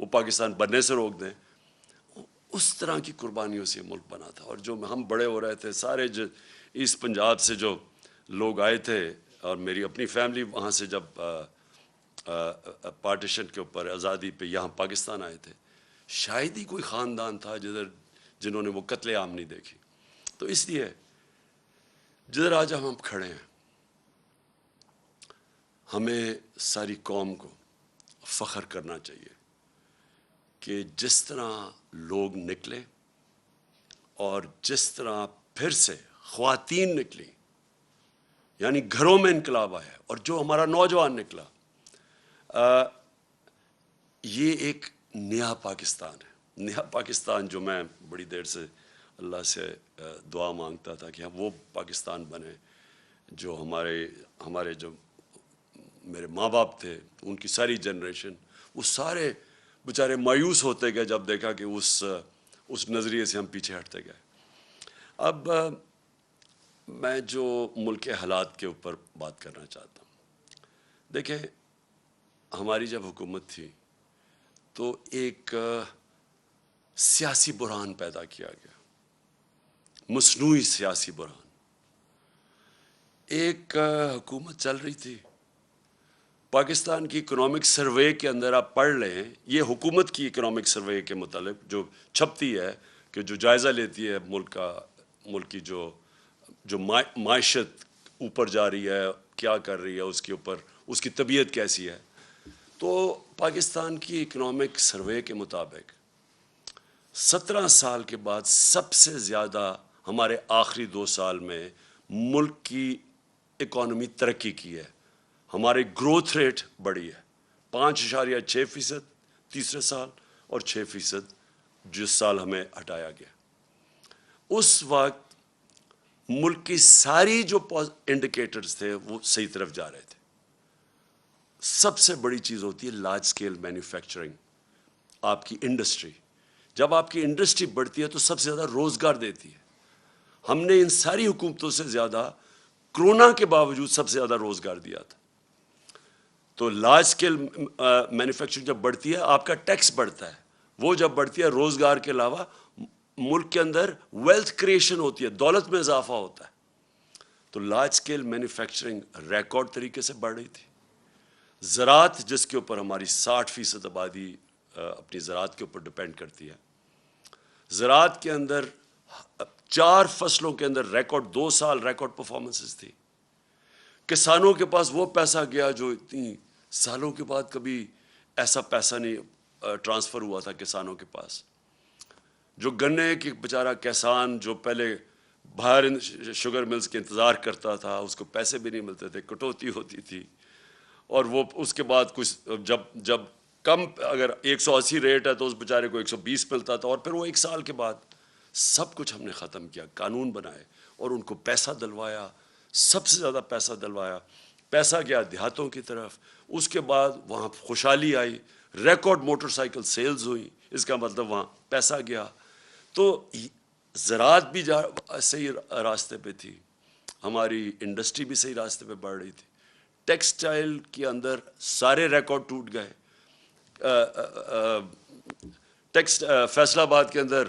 وہ پاکستان بننے سے روک دیں. اس طرح کی قربانیوں سے یہ ملک بنا تھا. اور جو ہم بڑے ہو رہے تھے سارے ایسٹ پنجاب سے جو لوگ آئے تھے, اور میری اپنی فیملی وہاں سے جب پارٹیشن کے اوپر آزادی پہ یہاں پاکستان آئے تھے, شاید ہی کوئی خاندان تھا جنہوں نے وہ قتل عام نہیں دیکھی. تو اس لیے جدھر آج ہم کھڑے ہیں, ہمیں ساری قوم کو فخر کرنا چاہیے کہ جس طرح لوگ نکلے اور جس طرح پھر سے خواتین نکلی, یعنی گھروں میں انقلاب آیا, اور جو ہمارا نوجوان نکلا, یہ ایک نیا پاکستان ہے. نیا پاکستان جو میں بڑی دیر سے اللہ سے دعا مانگتا تھا کہ وہ پاکستان بنے جو ہمارے جو میرے ماں باپ تھے, ان کی ساری جنریشن, وہ سارے بیچارے مایوس ہوتے گئے جب دیکھا کہ اس نظریے سے ہم پیچھے ہٹتے گئے. اب میں جو ملک کے حالات کے اوپر بات کرنا چاہتا ہوں. دیکھیں, ہماری جب حکومت تھی تو ایک سیاسی بحران پیدا کیا گیا, مصنوعی سیاسی بحران. ایک حکومت چل رہی تھی, پاکستان کی اکنامک سروے کے اندر آپ پڑھ لیں, یہ حکومت کی اکنامک سروے کے متعلق جو چھپتی ہے, کہ جو جائزہ لیتی ہے ملک کی جو معیشت اوپر جا رہی ہے, کیا کر رہی ہے, اس کے اوپر اس کی طبیعت کیسی ہے. تو پاکستان کی اکنامک سروے کے مطابق 17 سال کے بعد سب سے زیادہ ہمارے آخری 2 سال میں ملک کی اکانومی ترقی کی ہے. ہماری گروتھ ریٹ بڑھی ہے 5.6% تیسرے سال, اور 6% جس سال ہمیں ہٹایا گیا. اس وقت ملک کی ساری جو انڈیکیٹرز تھے وہ صحیح طرف جا رہے تھے. سب سے بڑی چیز ہوتی ہے لارج اسکیل مینوفیکچرنگ, آپ کی انڈسٹری. جب آپ کی انڈسٹری بڑھتی ہے تو سب سے زیادہ روزگار دیتی ہے. ہم نے ان ساری حکومتوں سے زیادہ کرونا کے باوجود سب سے زیادہ روزگار دیا تھا. تو لارج اسکیل مینوفیکچرنگ جب بڑھتی ہے آپ کا ٹیکس بڑھتا ہے, وہ جب بڑھتی ہے روزگار کے علاوہ ملک کے اندر ویلتھ کریشن ہوتی ہے, دولت میں اضافہ ہوتا ہے. تو لارج اسکیل مینوفیکچرنگ ریکارڈ طریقے سے بڑھ رہی تھی. زراعت, جس کے اوپر ہماری 60% آبادی اپنی زراعت کے اوپر ڈپینڈ کرتی ہے, زراعت کے اندر 4 فصلوں کے اندر ریکارڈ 2 سال ریکارڈ پرفارمنسز تھی. کسانوں کے پاس وہ پیسہ گیا جو اتنی سالوں کے بعد کبھی ایسا پیسہ نہیں ٹرانسفر ہوا تھا کسانوں کے پاس. جو گنے کی بیچارہ کسان جو پہلے باہر شوگر ملز کے انتظار کرتا تھا, اس کو پیسے بھی نہیں ملتے تھے, کٹوتی ہوتی تھی, اور وہ اس کے بعد کچھ جب کم اگر 180 ریٹ ہے تو اس بیچارے کو 120 ملتا تھا, اور پھر وہ 1 سال کے بعد سب کچھ ہم نے ختم کیا, قانون بنائے اور ان کو پیسہ دلوایا, سب سے زیادہ پیسہ دلوایا. پیسہ گیا دیہاتوں کی طرف, اس کے بعد وہاں خوشحالی آئی, ریکارڈ موٹر سائیکل سیلز ہوئی, اس کا مطلب وہاں پیسہ گیا. تو زراعت بھی صحیح راستے پہ تھی, ہماری انڈسٹری بھی صحیح راستے پہ بڑھ رہی تھی. ٹیکسٹائل کے اندر سارے ریکارڈ ٹوٹ گئے. فیصل آباد کے اندر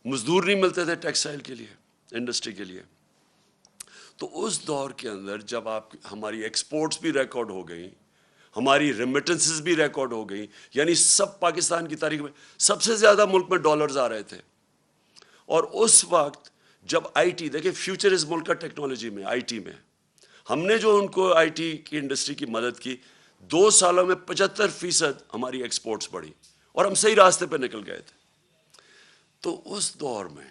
مزدور نہیں ملتے تھے ٹیکسٹائل کے لیے, انڈسٹری کے لیے. تو اس دور کے اندر جب ہماری ایکسپورٹس بھی ریکارڈ ہو گئیں, ہماری ریمیٹنسز بھی ریکارڈ ہو گئیں, یعنی سب پاکستان کی تاریخ میں سب سے زیادہ ملک میں ڈالرز آ رہے تھے. اور اس وقت جب آئی ٹی, دیکھیں فیوچر اس ملک کا ٹیکنالوجی میں, آئی ٹی میں, ہم نے جو ان کو آئی ٹی کی انڈسٹری کی مدد کی, 2 سالوں میں 75% ہماری ایکسپورٹس بڑھی, اور ہم صحیح راستے پہ نکل گئے تھے. تو اس دور میں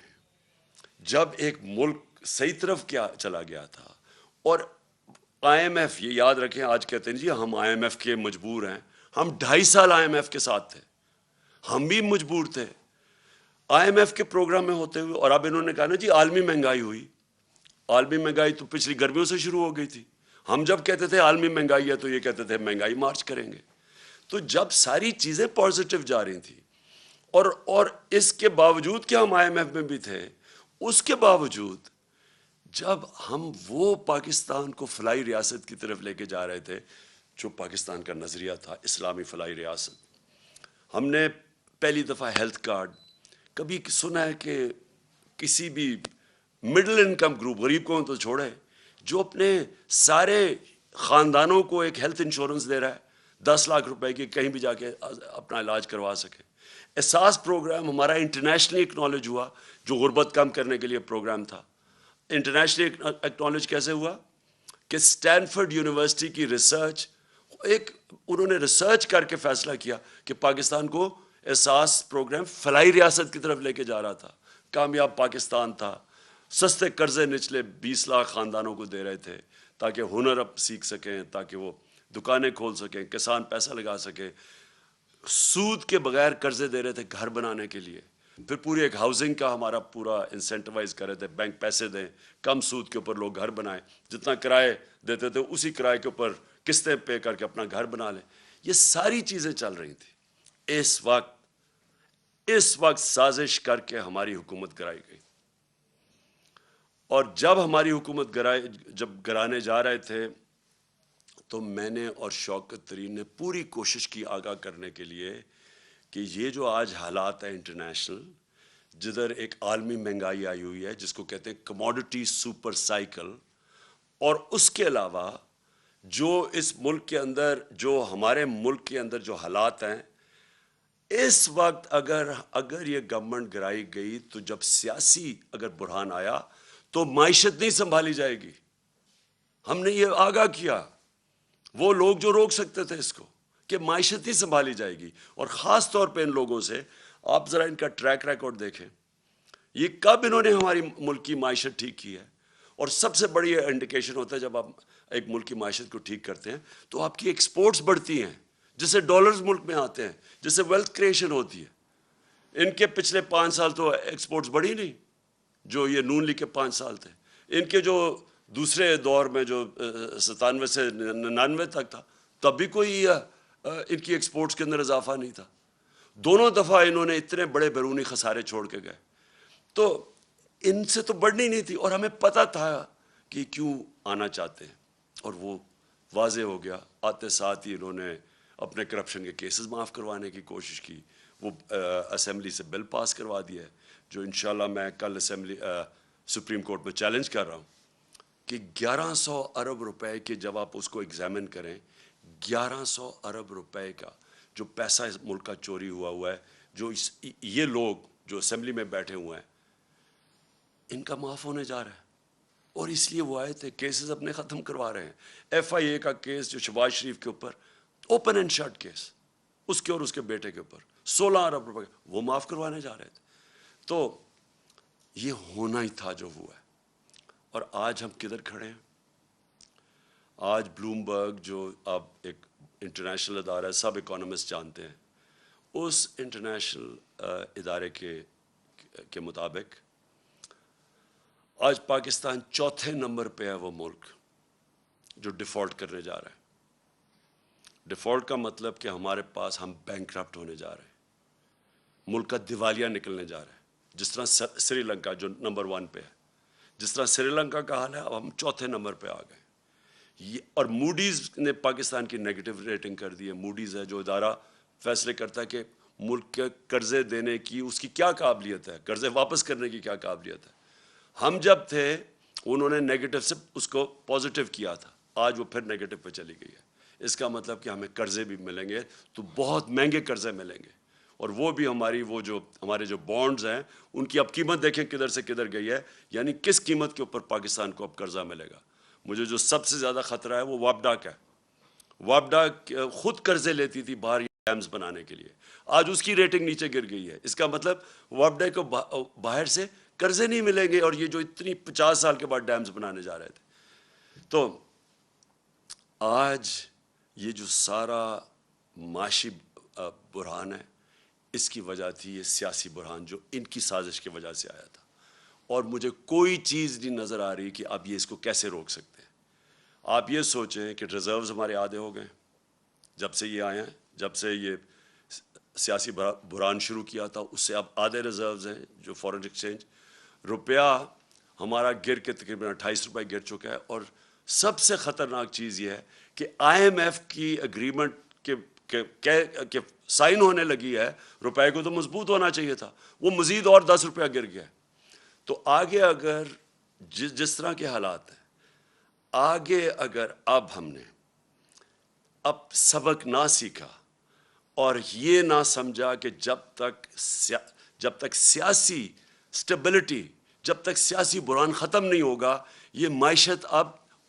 جب ایک ملک صحیح طرف کیا چلا گیا تھا, اور آئی ایم ایف, یہ یاد رکھیں, آج کہتے ہیں جی ہم آئی ایم ایف کے مجبور ہیں, ہم 2.5 سال آئی ایم ایف کے ساتھ تھے, ہم بھی مجبور تھے آئی ایم ایف کے پروگرام میں ہوتے ہوئے. اور اب انہوں نے کہا نا جی عالمی مہنگائی ہوئی, عالمی مہنگائی تو پچھلی گرمیوں سے شروع ہو گئی تھی. ہم جب کہتے تھے عالمی مہنگائی ہے تو یہ کہتے تھے مہنگائی مارچ کریں گے. تو جب ساری چیزیں پازیٹیو جا رہی تھیں, اور اس کے باوجود کہ ہم آئی ایم ایف میں بھی تھے, اس کے باوجود جب ہم وہ پاکستان کو فلاحی ریاست کی طرف لے کے جا رہے تھے جو پاکستان کا نظریہ تھا, اسلامی فلاحی ریاست, ہم نے پہلی دفعہ ہیلتھ کارڈ، کبھی سنا ہے کہ کسی بھی مڈل انکم گروپ، غریب کو تو چھوڑے، جو اپنے سارے خاندانوں کو ایک ہیلتھ انشورنس دے رہا ہے 10 لاکھ روپے کی، کہیں بھی جا کے اپنا علاج کروا سکے. احساس پروگرام ہمارا انٹرنیشنلی اکنالج ہوا، جو غربت کم کرنے کے لیے پروگرام تھا. انٹرنیشنلی اکنالج کیسے ہوا کہ اسٹینفورڈ یونیورسٹی کی ریسرچ، انہوں نے ریسرچ کر کے فیصلہ کیا کہ پاکستان کو احساس پروگرام فلاحی ریاست کی طرف لے کے جا رہا تھا. کامیاب پاکستان تھا. سستے قرضے نچلے 20 لاکھ خاندانوں کو دے رہے تھے تاکہ ہنر اب سیکھ سکیں، تاکہ وہ دکانیں کھول سکیں، کسان پیسہ لگا سکیں. سود کے بغیر قرضے دے رہے تھے گھر بنانے کے لیے. پھر پوری ایک ہاؤسنگ کا ہمارا پورا انسینٹیوائز کر رہے تھے، بینک پیسے دیں، کم سود کے اوپر لوگ گھر بنائیں، جتنا کرائے دیتے تھے اسی کرائے کے اوپر قسطیں پے کر کے اپنا گھر بنا لیں. یہ ساری چیزیں چل رہی تھیں. اس وقت سازش کر کے ہماری حکومت گرائی گئی. اور جب ہماری حکومت جب گرانے جا رہے تھے تو میں نے اور شوکت ترین نے پوری کوشش کی آگاہ کرنے کے لیے کہ یہ جو آج حالات ہیں انٹرنیشنل، جدھر ایک عالمی مہنگائی آئی ہوئی ہے جس کو کہتے ہیں کموڈٹی سپر سائیکل، اور اس کے علاوہ جو اس ملک کے اندر، جو ہمارے ملک کے اندر جو حالات ہیں اس وقت، اگر یہ گورنمنٹ گرائی گئی تو جب سیاسی اگر بحران آیا تو معیشت نہیں سنبھالی جائے گی. ہم نے یہ آگاہ کیا، وہ لوگ جو روک سکتے تھے اس کو، کہ معیشت نہیں سنبھالی جائے گی. اور خاص طور پہ ان لوگوں سے آپ ذرا ان کا ٹریک ریکارڈ دیکھیں، یہ کب انہوں نے ہماری ملک کی معیشت ٹھیک کی ہے. اور سب سے بڑی انڈیکیشن ہوتا ہے جب آپ ایک ملک کی معیشت کو ٹھیک کرتے ہیں تو آپ کی ایکسپورٹس بڑھتی ہیں، جس سے ڈالرز ملک میں آتے ہیں، جس سے ویلتھ کریشن ہوتی ہے. ان کے پچھلے 5 سال تو ایکسپورٹس بڑھی نہیں، جو یہ نون لیگ کے 5 سال تھے. ان کے جو دوسرے دور میں جو 97 سے 99 تک تھا، تب بھی کوئی ان کی ایکسپورٹس کے اندر اضافہ نہیں تھا. دونوں دفعہ انہوں نے اتنے بڑے بیرونی خسارے چھوڑ کے گئے. تو ان سے تو بڑھنی نہیں تھی، اور ہمیں پتہ تھا کہ کیوں آنا چاہتے ہیں، اور وہ واضح ہو گیا. آتے ساتھ ہی انہوں نے اپنے کرپشن کے کیسز معاف کروانے کی کوشش کی. وہ اسمبلی سے بل پاس کروا دیا ہے، جو انشاءاللہ میں کل سپریم کورٹ میں چیلنج کر رہا ہوں کہ 1100 ارب روپے کے، جب آپ اس کو ایگزامن کریں، 1100 ارب روپے کا جو پیسہ اس ملک کا چوری ہوا ہے، جو یہ لوگ جو اسمبلی میں بیٹھے ہوئے ہیں ان کا معاف ہونے جا رہا ہے. اور اس لیے وہ آئے تھے، کیسز اپنے ختم کروا رہے ہیں. ایف آئی اے کا کیس جو شہباز شریف کے اوپر اوپن اینڈ شٹ کیس، اس کے اور اس کے بیٹے کے اوپر 16 ارب روپے وہ معاف کروانے جا رہے تھے. تو یہ ہونا ہی تھا جو ہوا ہے. اور آج ہم کدھر کھڑے ہیں؟ آج بلومبرگ جو اب ایک انٹرنیشنل ادارہ ہے، سب اکانومسٹ جانتے ہیں، اس انٹرنیشنل ادارے کے مطابق آج پاکستان 4تھے نمبر پہ ہے وہ ملک جو ڈیفالٹ کرنے جا رہا ہے. ڈیفالٹ کا مطلب کہ ہمارے پاس ہم بینکرپٹ ہونے جا رہے ہیں، ملک کا دیوالیہ نکلنے جا رہا ہے. جس طرح سری لنکا جو نمبر 1 پہ ہے، جس طرح سری لنکا کا حال ہے، اب ہم 4تھے نمبر پہ آ گئے. اور موڈیز نے پاکستان کی نیگیٹو ریٹنگ کر دی ہے. موڈیز ہے جو ادارہ فیصلے کرتا ہے کہ ملک کے قرضے دینے کی اس کی کیا قابلیت ہے، قرضے واپس کرنے کی کیا قابلیت ہے. ہم جب تھے انہوں نے نیگیٹو سے اس کو پازیٹیو کیا تھا، آج وہ پھر نیگیٹو پہ چلی گئی ہے. اس کا مطلب کہ ہمیں قرضے بھی ملیں گے تو بہت مہنگے قرضے ملیں گے. اور وہ بھی ہمارے جو بانڈز ہیں ان کی اب قیمت دیکھیں کدھر سے کدھر گئی ہے. یعنی کس قیمت کے اوپر پاکستان کو اب قرضہ ملے گا. مجھے جو سب سے زیادہ خطرہ ہے وہ وابڈا کا ہے. وابڈا خود قرضے لیتی تھی باہر ڈیمز بنانے کے لیے، آج اس کی ریٹنگ نیچے گر گئی ہے. اس کا مطلب وابڈا کو باہر سے قرضے نہیں ملیں گے، اور یہ جو اتنی 50 سال کے بعد ڈیمز بنانے جا رہے تھے. تو آج یہ جو سارا معاشی بحران ہے، اس کی وجہ تھی یہ سیاسی بحران جو ان کی سازش کی وجہ سے آیا تھا. اور مجھے کوئی چیز نہیں نظر آ رہی کہ اب یہ اس کو کیسے روک سکتے ہیں. آپ یہ سوچیں کہ ریزروز ہمارے آدھے ہو گئے جب سے یہ آئے ہیں، جب سے یہ سیاسی بحران شروع کیا تھا اس سے اب آدھے ریزروز ہیں جو فارن ایکسچینج. روپیہ ہمارا گر کے تقریباً 28 روپے گر چکا ہے. اور سب سے خطرناک چیز یہ ہے کہ آئی ایم ایف کی اگریمنٹ کے سائن ہونے لگی ہے، روپے کو تو مضبوط ہونا چاہیے تھا، وہ مزید اور 10 روپیہ گر گیا. تو آگے اگر جس طرح کے حالات ہیں، آگے اگر اب ہم نے سبق نہ سیکھا اور یہ نہ سمجھا کہ جب تک سیاسی سٹیبلٹی، جب تک سیاسی بحران ختم نہیں ہوگا، یہ معیشت اب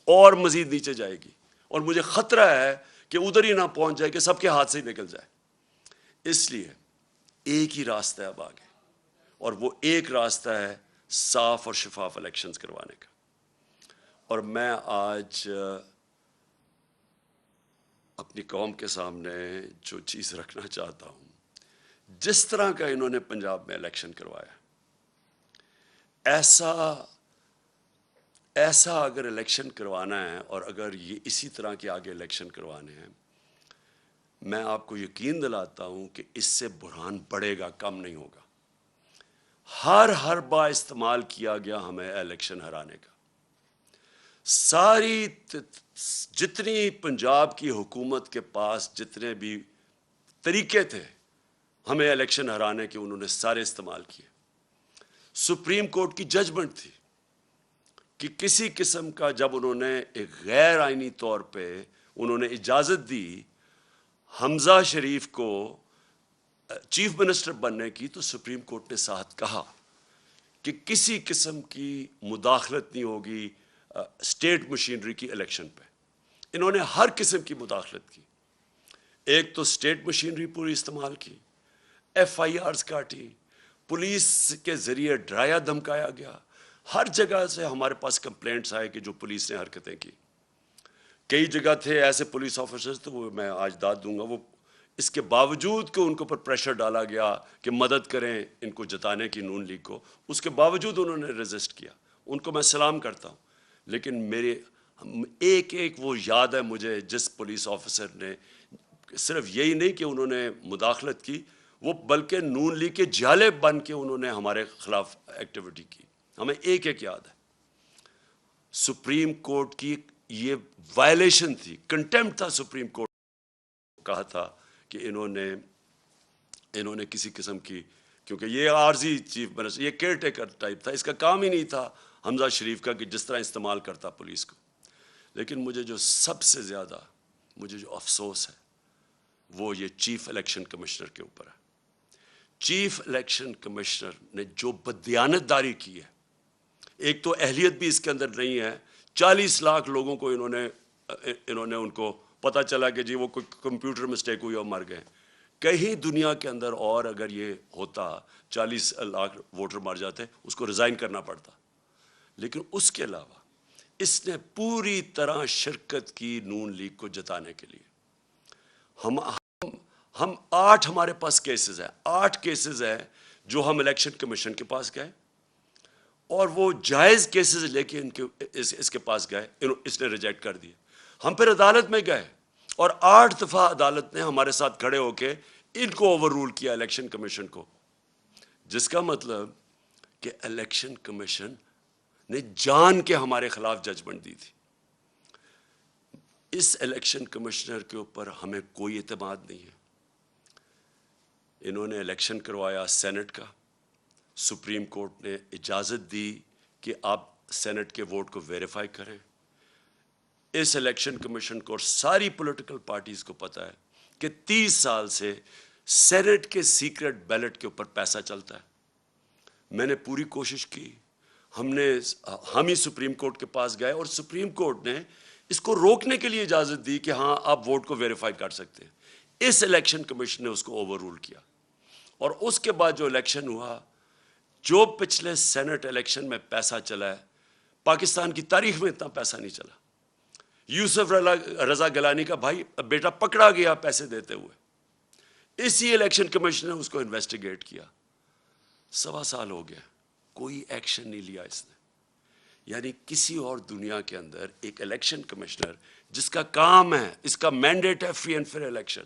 اور مزید نیچے جائے گی، اور مجھے خطرہ ہے کہ ادھر ہی نہ پہنچ جائے کہ سب کے ہاتھ سے ہی نکل جائے. اس لیے ایک ہی راستہ ہے اب آگے، اور وہ ایک راستہ ہے صاف اور شفاف الیکشنز کروانے کا. اور میں آج اپنی قوم کے سامنے جو چیز رکھنا چاہتا ہوں، جس طرح کا انہوں نے پنجاب میں الیکشن کروایا، ایسا اگر الیکشن کروانا ہے، اور اگر یہ اسی طرح کے آگے الیکشن کروانے ہیں، میں آپ کو یقین دلاتا ہوں کہ اس سے بحران بڑھے گا، کم نہیں ہوگا. ہر حربہ استعمال کیا گیا ہمیں الیکشن ہرانے کا. ساری جتنی پنجاب کی حکومت کے پاس جتنے بھی طریقے تھے ہمیں الیکشن ہرانے کے، انہوں نے سارے استعمال کیے. سپریم کورٹ کی ججمنٹ تھی کہ کسی قسم کا، جب انہوں نے ایک غیر آئینی طور پہ انہوں نے اجازت دی حمزہ شریف کو چیف منسٹر بننے کی، تو سپریم کورٹ نے ساتھ کہا کہ کسی قسم کی مداخلت نہیں ہوگی اسٹیٹ مشینری کی الیکشن پہ. انہوں نے ہر قسم کی مداخلت کی. ایک تو اسٹیٹ مشینری پوری استعمال کی، ایف آئی آرز کاٹی، پولیس کے ذریعے ڈرایا دھمکایا گیا. ہر جگہ سے ہمارے پاس کمپلینٹس آئے کہ جو پولیس نے حرکتیں کی. کئی جگہ تھے ایسے پولیس آفیسرز، تو وہ میں آج داد دوں گا، وہ اس کے باوجود کہ ان کے اوپر پریشر ڈالا گیا کہ مدد کریں ان کو جتانے کی، نون لیگ کو، اس کے باوجود انہوں نے ریزسٹ کیا. ان کو میں سلام کرتا ہوں. لیکن میرے ایک وہ یاد ہے مجھے، جس پولیس آفیسر نے صرف یہی نہیں کہ انہوں نے مداخلت کی، وہ بلکہ نون لیگ کے جالے بن کے انہوں نے ہمارے خلاف ایکٹیویٹی کی. ہمیں ایک یاد ہے. سپریم کورٹ کی یہ وائلیشن تھی، کنٹیمپٹ تھا. سپریم کورٹ کہا تھا کہ انہوں نے کسی قسم کی، کیونکہ یہ عارضی چیف منسٹر، یہ کیئر ٹیکر ٹائپ تھا، اس کا کام ہی نہیں تھا حمزہ شریف کا کہ جس طرح استعمال کرتا پولیس کو. لیکن مجھے جو سب سے زیادہ جو افسوس ہے وہ یہ چیف الیکشن کمشنر کے اوپر ہے. چیف الیکشن کمشنر نے جو بددیانت داری کی ہے، ایک تو اہلیت بھی اس کے اندر نہیں ہے. 40 لاکھ لوگوں کو انہوں نے ان کو پتہ چلا کہ جی وہ کوئی کمپیوٹر مسٹیک ہوئی اور مر گئے. کہیں دنیا کے اندر اور اگر یہ ہوتا 40 لاکھ ووٹر مر جاتے، اس کو ریزائن کرنا پڑتا. لیکن اس کے علاوہ اس نے پوری طرح شرکت کی نون لیگ کو جتانے کے لیے. ہم 8 ہمارے پاس کیسز ہیں، 8 کیسز ہیں جو ہم الیکشن کمیشن کے پاس گئے، اور وہ جائز کیسز لے کے اس کے پاس گئے، اس نے ریجیکٹ کر دیے. ہم پھر عدالت میں گئے، اور 8 دفعہ عدالت نے ہمارے ساتھ کھڑے ہو کے ان کو اوور رول کیا، الیکشن کمیشن کو. جس کا مطلب کہ الیکشن کمیشن نے جان کے ہمارے خلاف ججمنٹ دی تھی. اس الیکشن کمشنر کے اوپر ہمیں کوئی اعتماد نہیں ہے. انہوں نے الیکشن کروایا سینٹ کا، سپریم کورٹ نے اجازت دی کہ آپ سینٹ کے ووٹ کو ویریفائی کریں. اس الیکشن کمیشن کو اور ساری پولیٹیکل پارٹیز کو پتہ ہے کہ 30 سال سے سینٹ کے سیکرٹ بیلٹ کے اوپر پیسہ چلتا ہے. میں نے پوری کوشش کی، ہم ہی سپریم کورٹ کے پاس گئے، اور سپریم کورٹ نے اس کو روکنے کے لیے اجازت دی کہ ہاں آپ ووٹ کو ویریفائی کر سکتے ہیں. اس الیکشن کمیشن نے اس کو اوور رول کیا. اور اس کے بعد جو الیکشن ہوا، جو پچھلے سینٹ الیکشن میں پیسہ چلا ہے، پاکستان کی تاریخ میں اتنا پیسہ نہیں چلا. یوسف رضا گیلانی کا بھائی بیٹا پکڑا گیا پیسے دیتے ہوئے. اسی الیکشن کمیشن نے اس کو انویسٹیگیٹ کیا. 1.25 سال ہو گیا، کوئی ایکشن نہیں لیا اس نے. یعنی کسی اور دنیا کے اندر ایک الیکشن کمشنر جس کا کام ہے، اس کا مینڈیٹ ہے فری اینڈ فیئر الیکشن،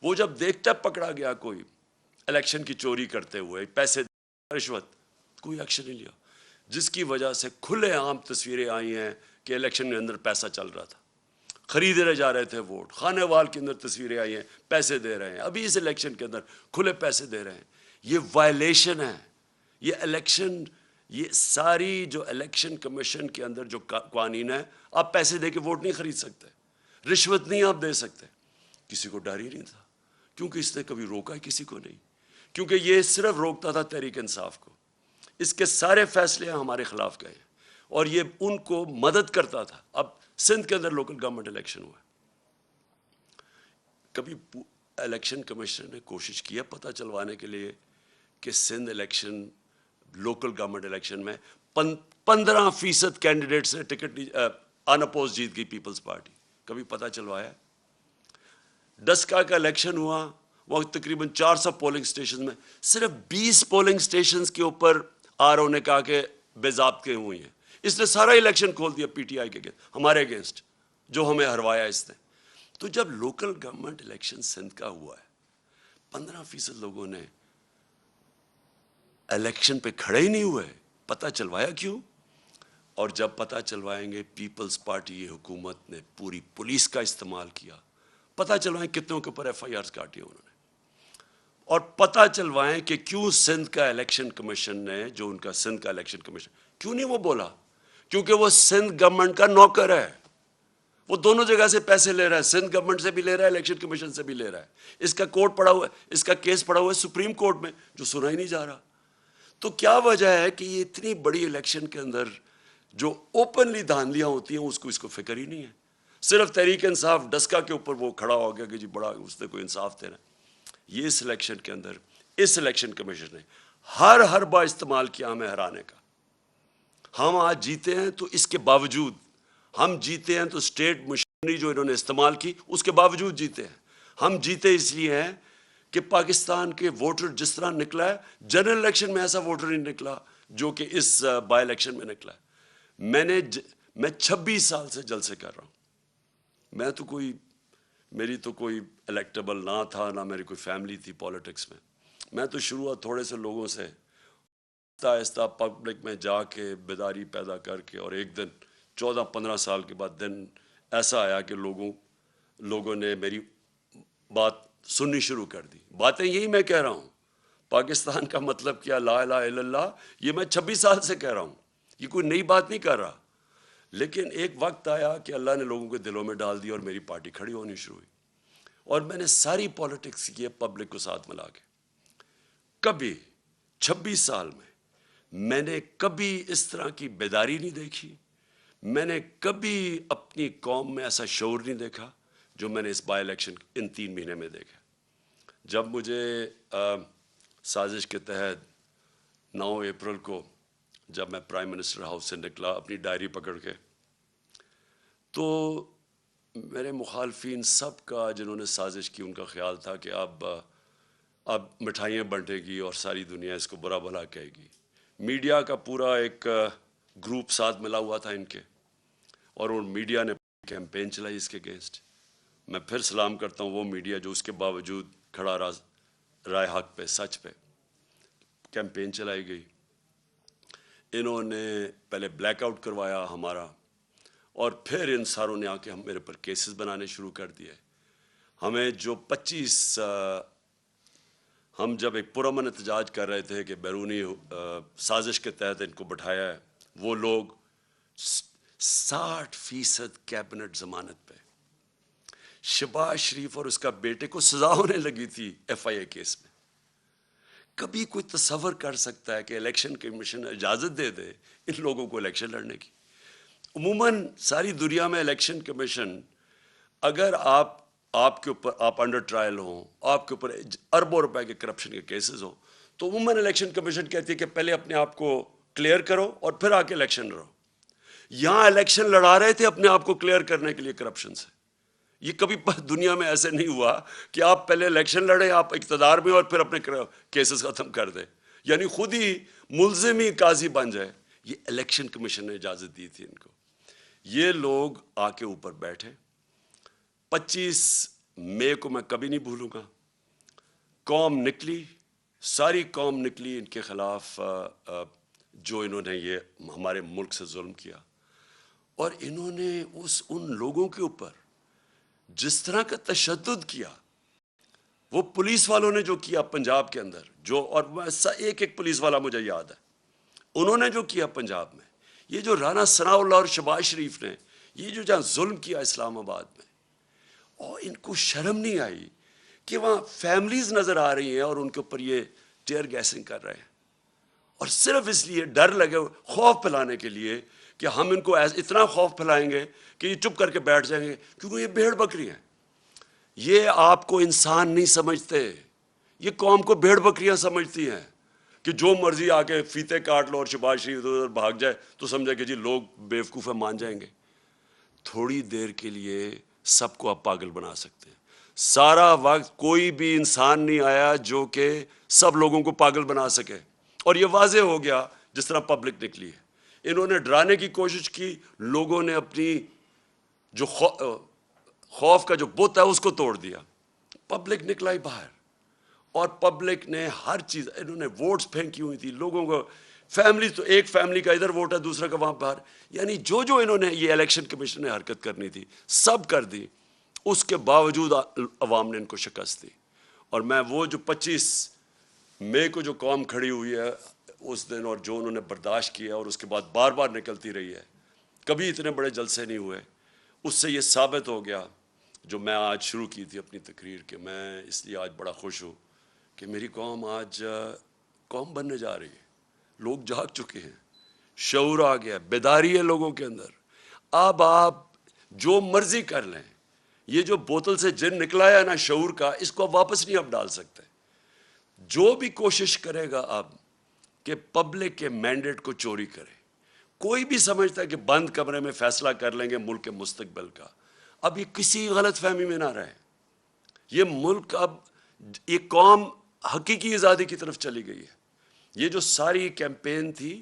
وہ جب دیکھتا پکڑا گیا کوئی الیکشن کی چوری کرتے ہوئے، پیسے رشوت، کوئی ایکشن نہیں لیا. جس کی وجہ سے کھلے عام تصویریں آئی ہیں کہ الیکشن کے اندر پیسہ چل رہا تھا. خریدے جا رہے تھے ووٹ، خانے وال کے اندر تصویریں آئی ہیں، پیسے دے رہے ہیں، ابھی اس الیکشن کے اندر کھلے پیسے دے رہے ہیں. یہ وائلیشن ہے. یہ الیکشن، یہ ساری جو الیکشن کمیشن کے اندر جو قوانین ہے، آپ پیسے دے کے ووٹ نہیں خرید سکتے، رشوت نہیں آپ دے سکتے. کسی کو ڈر ہی نہیں تھا، کیونکہ اس نے کبھی روکا ہے کسی کو نہیں، کیونکہ یہ صرف روکتا تھا تحریک انصاف کو. اس کے سارے فیصلے ہمارے خلاف گئے اور یہ ان کو مدد کرتا تھا. اب سندھ کے اندر لوکل گورنمنٹ الیکشن ہوا، کبھی الیکشن کمیشن نے کوشش کیا پتہ چلوانے کے لیے کہ Sindh election, local government election میں 15% کینڈیڈیٹس نے ٹکٹ ان اپوز جیت گئی پیپلز پارٹی؟ کبھی پتہ چلوایا؟ ڈسکا کا الیکشن ہوا، وہ تقریباً 400 پولنگ سٹیشن میں صرف 20 پولنگ سٹیشنز کے اوپر آر او نے کہا کہ بے ضابطے ہوئی ہیں. اس نے سارا الیکشن کھول دیا پی ٹی آئی کے ہمارے اگینسٹ، جو ہمیں ہروایا اس نے. تو جب لوکل گورنمنٹ الیکشن سندھ کا ہوا ہے، 15% لوگوں نے الیکشن پہ کھڑے ہی نہیں ہوئے. پتہ چلوایا کیوں؟ اور جب پتہ چلوائیں گے، پیپلز پارٹی حکومت نے پوری پولیس کا استعمال کیا. پتہ چلوائیں کتنوں کے اوپر ایف آئی آرز کاٹی انہوں نے، اور پتہ چلوائیں کہ کیوں سندھ کا الیکشن کمیشن نے، جو ان کا سندھ کا الیکشن کمیشن، کیوں نہیں وہ بولا؟ کیونکہ وہ سندھ گورنمنٹ کا نوکر ہے. وہ دونوں جگہ سے پیسے لے رہا ہے، سندھ گورنمنٹ سے بھی لے رہا ہے، الیکشن کمیشن سے بھی لے رہا ہے. اس کا کورٹ پڑا ہوا ہے، اس کا کیس پڑا ہوا ہے سپریم کورٹ میں، جو سنا ہی نہیں جا رہا. تو کیا وجہ ہے کہ یہ اتنی بڑی الیکشن کے اندر جو اوپنلی دھاندلیاں ہوتی ہیں اس کو فکر ہی نہیں ہے؟ صرف تحریک انصاف ڈسکا کے اوپر وہ کھڑا ہو گیا کہ جی بڑا اس نے کوئی انصاف دینا. یہ اس الیکشن کے اندر اس الیکشن کمیشن نے ہر حربہ استعمال کیا ہمیں ہرانے کا. ہم آج جیتے ہیں تو اس کے باوجود، ہم جیتے ہیں تو اسٹیٹ مشینری جو انہوں نے استعمال کی اس کے باوجود جیتے ہیں. ہم جیتے اس لیے ہیں کہ پاکستان کے ووٹر جس طرح نکلا ہے، جنرل الیکشن میں ایسا ووٹر نہیں نکلا جو کہ اس بائی الیکشن میں نکلا ہے. میں 26 سال سے جلسے کر رہا ہوں. میری تو کوئی الیکٹیبل نہ تھا، نہ میری کوئی فیملی تھی پالیٹکس میں. میں تو شروعات تھوڑے سے لوگوں سے آہستہ آہستہ پبلک میں جا کے بیداری پیدا کر کے، اور ایک دن 14-15 سال کے بعد دن ایسا آیا کہ لوگوں نے میری بات سننی شروع کر دی. باتیں یہی میں کہہ رہا ہوں، پاکستان کا مطلب کیا، لا الہ الا اللہ، یہ میں 26 سال سے کہہ رہا ہوں، یہ کوئی نئی بات نہیں کر رہا. لیکن ایک وقت آیا کہ اللہ نے لوگوں کے دلوں میں ڈال دیا اور میری پارٹی کھڑی ہونی شروع ہوئی. اور میں نے ساری پالیٹکس کی ہے پبلک کو ساتھ ملا کے. کبھی 26 سال میں نے کبھی اس طرح کی بیداری نہیں دیکھی. میں نے کبھی اپنی قوم میں ایسا شعور نہیں دیکھا جو میں نے اس بائی الیکشن ان 3 مہینے میں دیکھا. جب مجھے سازش کے تحت 9 اپریل کو جب میں پرائم منسٹر ہاؤس سے نکلا اپنی ڈائری پکڑ کے، تو میرے مخالفین سب کا، جنہوں نے سازش کی، ان کا خیال تھا کہ اب مٹھائیاں بنٹے گی اور ساری دنیا اس کو برا بھلا کہے گی. میڈیا کا پورا ایک گروپ ساتھ ملا ہوا تھا ان کے، اور ان میڈیا نے کیمپین چلائی اس کے اگینسٹ. میں پھر سلام کرتا ہوں وہ میڈیا جو اس کے باوجود کھڑا رائے حق پہ، سچ پہ. کیمپین چلائی گئی. انہوں نے پہلے بلیک آؤٹ کروایا ہمارا، اور پھر ان ساروں نے آ کے میرے پر کیسز بنانے شروع کر دیے. ہمیں جو 25 ہم جب ایک پرامن احتجاج کر رہے تھے کہ بیرونی سازش کے تحت ان کو بٹھایا ہے، وہ لوگ 60% کیبنٹ ضمانت پہ. شہباز شریف اور اس کا بیٹے کو سزا ہونے لگی تھی ایف آئی اے کیس میں. کبھی کوئی تصور کر سکتا ہے کہ الیکشن کمیشن اجازت دے دے ان لوگوں کو الیکشن لڑنے کی؟ عموماً ساری دنیا میں الیکشن کمیشن، اگر آپ کے اوپر آپ انڈر ٹرائل ہوں، آپ کے اوپر اربوں روپے کے کرپشن کے کیسز ہوں، تو عموماً الیکشن کمیشن کہتی ہے کہ پہلے اپنے آپ کو کلیئر کرو اور پھر آ کے الیکشن لڑو. یہاں الیکشن لڑا رہے تھے اپنے آپ کو کلیئر کرنے کے لیے کرپشن سے. یہ کبھی دنیا میں ایسے نہیں ہوا کہ آپ پہلے الیکشن لڑیں، آپ اقتدار میں، اور پھر اپنے کیسز ختم کر دیں، یعنی خود ہی ملزم ہی قاضی بن جائے. یہ الیکشن کمیشن نے اجازت دی تھی ان کو. یہ لوگ آ کے اوپر بیٹھے. 25 مئی کو میں کبھی نہیں بھولوں گا. قوم نکلی، ساری قوم نکلی ان کے خلاف، جو انہوں نے یہ ہمارے ملک سے ظلم کیا. اور انہوں نے ان لوگوں کے اوپر جس طرح کا تشدد کیا وہ پولیس والوں نے جو کیا پنجاب کے اندر، جو اور ایک ایک پولیس والا مجھے یاد ہے، انہوں نے جو کیا پنجاب میں، یہ جو رانا ثناء اللہ اور شہباز شریف نے یہ جو جہاں ظلم کیا اسلام آباد میں، اور ان کو شرم نہیں آئی کہ وہاں فیملیز نظر آ رہی ہیں اور ان کے اوپر یہ ٹیئر گیسنگ کر رہے ہیں، اور صرف اس لیے ڈر لگے خوف پھیلانے کے لیے کہ ہم ان کو اتنا خوف پھیلائیں گے کہ یہ چپ کر کے بیٹھ جائیں گے، کیونکہ یہ بھیڑ بکری ہیں. یہ آپ کو انسان نہیں سمجھتے، یہ قوم کو بھیڑ بکریاں سمجھتی ہیں کہ جو مرضی آ کے فیتے کاٹ لو اور شہباز شریف ادھر بھاگ جائے تو سمجھے کہ جی لوگ بیوقوف مان جائیں گے. تھوڑی دیر کے لیے سب کو آپ پاگل بنا سکتے ہیں. سارا وقت کوئی بھی انسان نہیں آیا جو کہ سب لوگوں کو پاگل بنا سکے، اور یہ واضح ہو گیا جس طرح پبلک نکلی ہے. انہوں نے ڈرانے کی کوشش کی، لوگوں نے اپنی جو خوف کا جو بت ہے اس کو توڑ دیا. پبلک نکلا ہی باہر، اور پبلک نے ہر چیز، انہوں نے ووٹس پھینکی ہوئی تھی لوگوں کو، فیملی تو ایک فیملی کا ادھر ووٹ ہے دوسرا کا وہاں باہر، یعنی جو انہوں نے یہ الیکشن کمیشن نے حرکت کرنی تھی سب کر دی. اس کے باوجود عوام نے ان کو شکست دی. اور میں وہ جو 25 مئی کو جو قوم کھڑی ہوئی ہے اس دن، اور جو انہوں نے برداشت کیا اور اس کے بعد بار بار نکلتی رہی ہے، کبھی اتنے بڑے جلسے نہیں ہوئے، اس سے یہ ثابت ہو گیا جو میں آج شروع کی تھی اپنی تقریر کہ میں اس لیے آج بڑا خوش ہوں کہ میری قوم آج قوم بننے جا رہی ہے. لوگ جاگ چکے ہیں، شعور آ گیا، بیداری ہے لوگوں کے اندر. اب آپ جو مرضی کر لیں، یہ جو بوتل سے جن نکلا ہے نا شعور کا، اس کو واپس نہیں آپ ڈال سکتے. جو بھی کوشش کرے گا اب کہ پبلک کے مینڈیٹ کو چوری کرے، کوئی بھی سمجھتا ہے کہ بند کمرے میں فیصلہ کر لیں گے ملک کے مستقبل کا، اب یہ کسی غلط فہمی میں نہ رہے. یہ ملک اب ایک قوم حقیقی آزادی کی طرف چلی گئی ہے. یہ جو ساری کیمپین تھی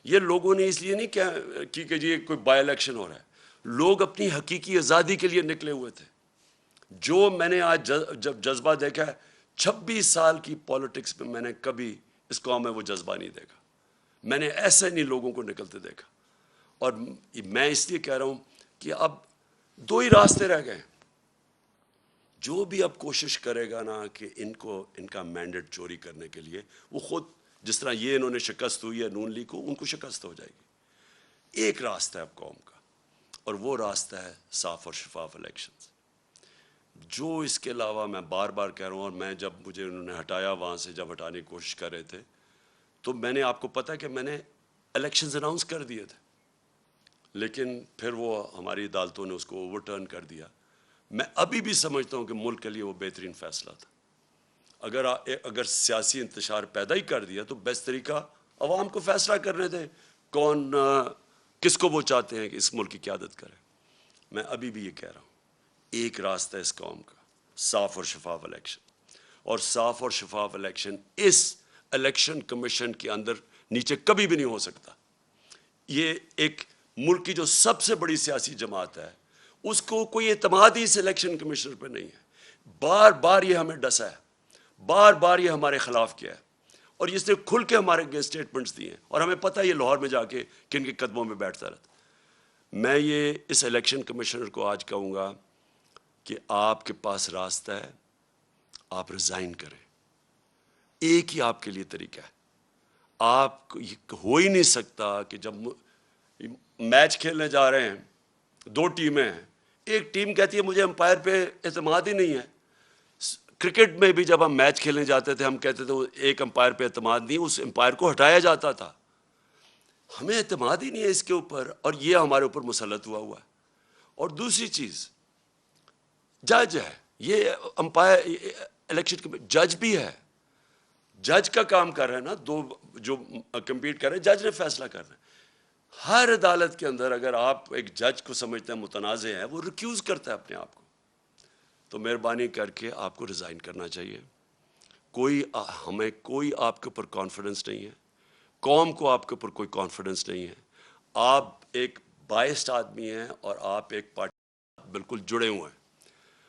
یہ لوگوں نے اس لیے نہیں کی کہ جی کوئی بائی الیکشن ہو رہا ہے، لوگ اپنی حقیقی آزادی کے لیے نکلے ہوئے تھے. جو میں نے آج جب جذبہ دیکھا ہے 26 سال کی پالیٹکس میں، میں نے کبھی اس قوم میں وہ جذبہ نہیں دیکھا. میں نے ایسے نہیں لوگوں کو نکلتے دیکھا. اور میں اس لیے کہہ رہا ہوں کہ اب دو ہی راستے رہ گئے. جو بھی اب کوشش کرے گا نا کہ ان کا مینڈیٹ چوری کرنے کے لیے، وہ خود جس طرح یہ انہوں نے شکست ہوئی ہے نون لیگ کو، ان کو شکست ہو جائے گی. ایک راستہ ہے اب قوم کا، اور وہ راستہ ہے صاف اور شفاف الیکشنز. جو اس کے علاوہ میں بار بار کہہ رہا ہوں، اور میں جب مجھے انہوں نے ہٹایا وہاں سے، جب ہٹانے کی کوشش کر رہے تھے تو میں نے، آپ کو پتا کہ میں نے الیکشنز اناؤنس کر دیے تھے، لیکن پھر وہ ہماری عدالتوں نے اس کو اوور ٹرن کر دیا. میں ابھی بھی سمجھتا ہوں کہ ملک کے لیے وہ بہترین فیصلہ تھا. اگر سیاسی انتشار پیدا ہی کر دیا تو بیسٹ طریقہ عوام کو فیصلہ کرنے دیں کون کس کو وہ چاہتے ہیں کہ اس ملک کی قیادت کرے. میں ابھی بھی یہ کہہ رہا ہوں، ایک راستہ ہے اس قوم کا، صاف اور شفاف الیکشن. اور صاف اور شفاف الیکشن اس الیکشن کمیشن کے اندر نیچے کبھی بھی نہیں ہو سکتا. یہ ایک ملک کی جو سب سے بڑی سیاسی جماعت ہے، اس کو کوئی اعتماد ہی اس الیکشن کمیشنر پہ نہیں ہے. بار بار یہ ہمیں ڈسا ہے، بار بار یہ ہمارے خلاف کیا ہے، اور اس نے کھل کے ہمارے اسٹیٹمنٹس دیے ہیں، اور ہمیں پتہ ہے یہ لاہور میں جا کے کن کے قدموں میں بیٹھتا رہتا. میں یہ اس الیکشن کمیشنر کو آج کہوں گا کہ آپ کے پاس راستہ ہے، آپ ریزائن کریں. ایک ہی آپ کے لیے طریقہ ہے. آپ ہو ہی نہیں سکتا کہ جب میچ کھیلنے جا رہے ہیں، دو ٹیمیں ہیں، ایک ٹیم کہتی ہے مجھے امپائر پہ اعتماد ہی نہیں ہے. کرکٹ میں بھی جب ہم میچ کھیلنے جاتے تھے ہم کہتے تھے ایک امپائر پہ اعتماد نہیں، اس امپائر کو ہٹایا جاتا تھا. ہمیں اعتماد ہی نہیں ہے اس کے اوپر، اور یہ ہمارے اوپر مسلط ہوا ہے. اور دوسری چیز، جج ہے، یہ امپائر الیکشن جج بھی ہے، جج کا کام کر رہے ہیں نا، دو جو کمپیٹ کر رہے ہیں، جج نے فیصلہ کرنا ہے. ہر عدالت کے اندر اگر آپ ایک جج کو سمجھتے ہیں متنازع ہے، وہ ریکیوز کرتا ہے اپنے آپ کو. تو مہربانی کر کے آپ کو ریزائن کرنا چاہیے. ہمیں کوئی آپ کے اوپر کانفیڈنس نہیں ہے، قوم کو آپ کے اوپر کوئی کانفیڈنس نہیں ہے. آپ ایک بائسڈ آدمی ہیں، اور آپ ایک پارٹی بالکل جڑے ہوئے ہیں.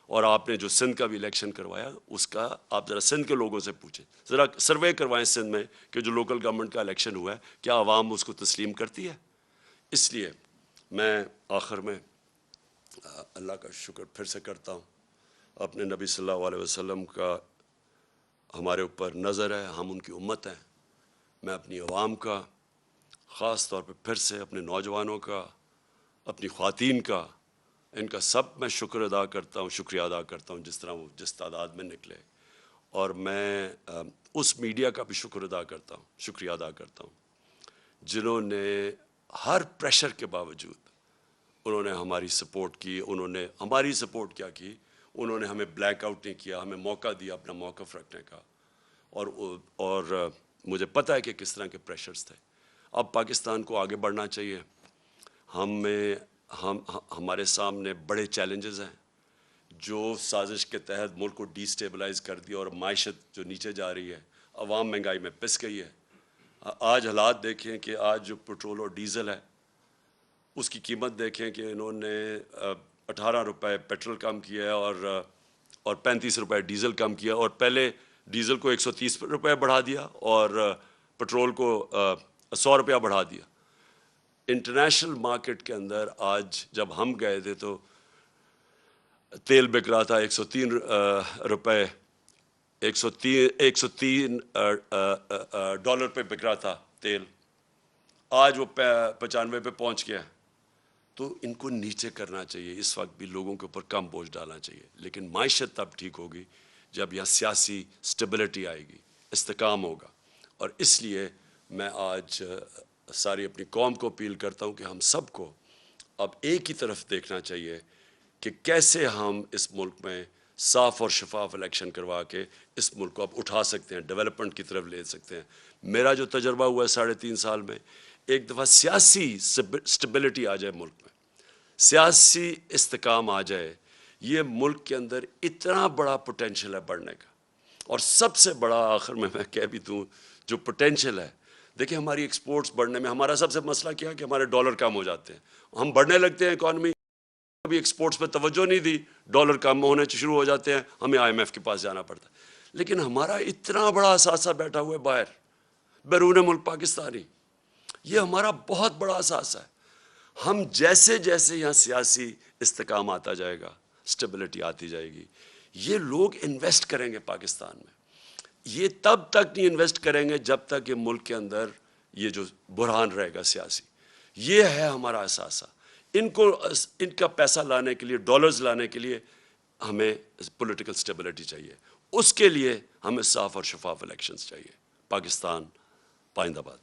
اور آپ نے جو سندھ کا بھی الیکشن کروایا، اس کا آپ ذرا سندھ کے لوگوں سے پوچھیں، ذرا سروے کروائیں سندھ میں کہ جو لوکل گورنمنٹ کا الیکشن ہوا ہے کیا عوام اس کو تسلیم کرتی ہے. اس لیے میں آخر میں اللہ کا شکر پھر سے کرتا ہوں. اپنے نبی صلی اللہ علیہ وسلم کا ہمارے اوپر نظر ہے, ہم ان کی امت ہیں. میں اپنی عوام کا, خاص طور پہ پھر سے اپنے نوجوانوں کا, اپنی خواتین کا, ان کا سب میں شکر ادا کرتا ہوں, شکریہ ادا کرتا ہوں جس طرح وہ جس تعداد میں نکلے. اور میں اس میڈیا کا بھی شکر ادا کرتا ہوں, شکریہ ادا کرتا ہوں جنہوں نے ہر پریشر کے باوجود انہوں نے ہماری سپورٹ کی. انہوں نے ہماری سپورٹ کیا کی, انہوں نے ہمیں بلیک آؤٹ نہیں کیا, ہمیں موقع دیا اپنا موقف رکھنے کا. اور مجھے پتہ ہے کہ کس طرح کے پریشرز تھے. اب پاکستان کو آگے بڑھنا چاہیے. ہمارے سامنے بڑے چیلنجز ہیں جو سازش کے تحت ملک کو ڈی سٹیبلائز کر دیا اور معیشت جو نیچے جا رہی ہے, عوام مہنگائی میں پس گئی ہے. آج حالات دیکھیں کہ آج جو پٹرول اور ڈیزل ہے اس کی قیمت دیکھیں کہ انہوں نے 18 روپے پیٹرول کم کیا ہے اور 35 روپے ڈیزل کم کیا, اور پہلے ڈیزل کو 130 روپے بڑھا دیا اور پٹرول کو 100 روپیہ بڑھا دیا. انٹرنیشنل مارکیٹ کے اندر آج جب ہم گئے تھے تو تیل بک رہا تھا 103 روپے, 103 ڈالر پہ بک رہا تھا تیل. آج وہ 95 پہ پہنچ گیا. تو ان کو نیچے کرنا چاہیے. اس وقت بھی لوگوں کے اوپر کم بوجھ ڈالنا چاہیے. لیکن معیشت تب ٹھیک ہوگی جب یہاں سیاسی سٹیبلٹی آئے گی, استحکام ہوگا. اور اس لیے میں آج ساری اپنی قوم کو اپیل کرتا ہوں کہ ہم سب کو اب ایک ہی طرف دیکھنا چاہیے کہ کیسے ہم اس ملک میں صاف اور شفاف الیکشن کروا کے اس ملک کو اب اٹھا سکتے ہیں, ڈیولپمنٹ کی طرف لے سکتے ہیں. میرا جو تجربہ ہوا ہے 3.5 سال میں, ایک دفعہ سیاسی سٹیبلٹی آ جائے ملک میں, سیاسی استحکام آ جائے, یہ ملک کے اندر اتنا بڑا پوٹینشیل ہے بڑھنے کا. اور سب سے بڑا آخر میں کہہ بھی دوں جو پوٹینشیل ہے, دیکھیں ہماری ایکسپورٹس بڑھنے میں ہمارا سب سے مسئلہ کیا ہے کہ ہمارے ڈالر کم ہو جاتے ہیں. ہم بڑھنے لگتے ہیں اکانومی, ابھی ایکسپورٹس پہ توجہ نہیں دی, ڈالر کم ہونے شروع ہو جاتے ہیں, ہمیں IMF کے پاس جانا پڑتا ہے. لیکن ہمارا اتنا بڑا اثاثہ بیٹھا ہوا ہے باہر بیرون ملک پاکستانی, یہ ہمارا بہت بڑا اثاثہ ہے. ہم جیسے جیسے یہاں سیاسی استحکام آتا جائے گا, سٹیبلٹی آتی جائے گی, یہ لوگ انویسٹ کریں گے پاکستان میں. یہ تب تک نہیں انویسٹ کریں گے جب تک یہ ملک کے اندر یہ جو بحران رہے گا سیاسی. یہ ہے ہمارا اثاثہ. ان کا پیسہ لانے کے لیے, ڈالرز لانے کے لیے ہمیں پولیٹیکل سٹیبلٹی چاہیے. اس کے لیے ہمیں صاف اور شفاف الیکشنز چاہیے. پاکستان پائندہ باد.